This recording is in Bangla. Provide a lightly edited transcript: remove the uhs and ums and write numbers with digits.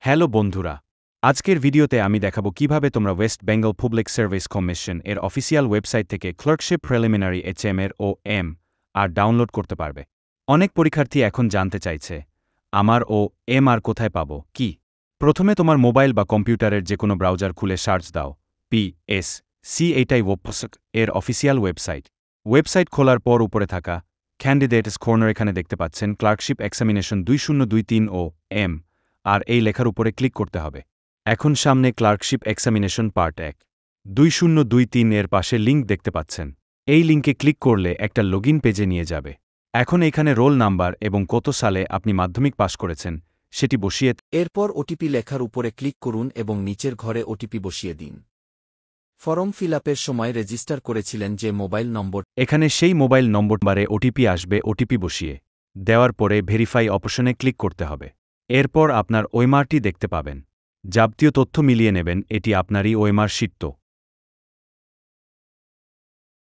হ্যালো বন্ধুরা, আজকের ভিডিওতে আমি দেখাবো কিভাবে তোমরা West Bengal public service commission এর অফিসিয়াল ওয়েবসাইট থেকে ক্লার্কশিপ প্রিলিমিনারি এইচএমআর ও এম আর ডাউনলোড করতে পারবে। অনেক পরীক্ষার্থী এখন জানতে চাইছে, আমার ও এম আর কোথায় পাবো কি? প্রথমে তোমার মোবাইল বা কম্পিউটারের যে কোনো ব্রাউজার খুলে সার্চ দাও PSC, এইটাই ওপসক এর অফিসিয়াল ওয়েবসাইট। ওয়েবসাইট খোলার পর উপরে থাকা ক্যান্ডিডেটস কর্নার এখানে দেখতে পাচ্ছেন ক্লার্কশিপ এক্সামিনেশন 2023 ও এম আর এই লেখার উপরে ক্লিক করতে হবে। এখন সামনে ক্লার্কশিপ এক্সামিনেশন পার্ট 1 2023 এর পাশে লিঙ্ক দেখতে পাচ্ছেন। এই লিঙ্কে ক্লিক করলে একটা লগইন পেজে নিয়ে যাবে। এখন এখানে রোল নাম্বার এবং কত সালে আপনি মাধ্যমিক পাশ করেছেন সেটি বসিয়ে এরপর ওটিপি লেখার উপরে ক্লিক করুন এবং নিচের ঘরে ওটিপি বসিয়ে দিন। ফর্ম ফিল আপের সময় রেজিস্টার করেছিলেন যে মোবাইল নম্বর, এখানে সেই মোবাইল নম্বরে ওটিপি আসবে। ওটিপি বসিয়ে দেওয়ার পরে ভেরিফাই অপশনে ক্লিক করতে হবে। এরপর আপনার ওএমআরটি দেখতে পাবেন। যাবতীয় তথ্য মিলিয়ে নেবেন, এটি আপনারই ওএমআর শীট।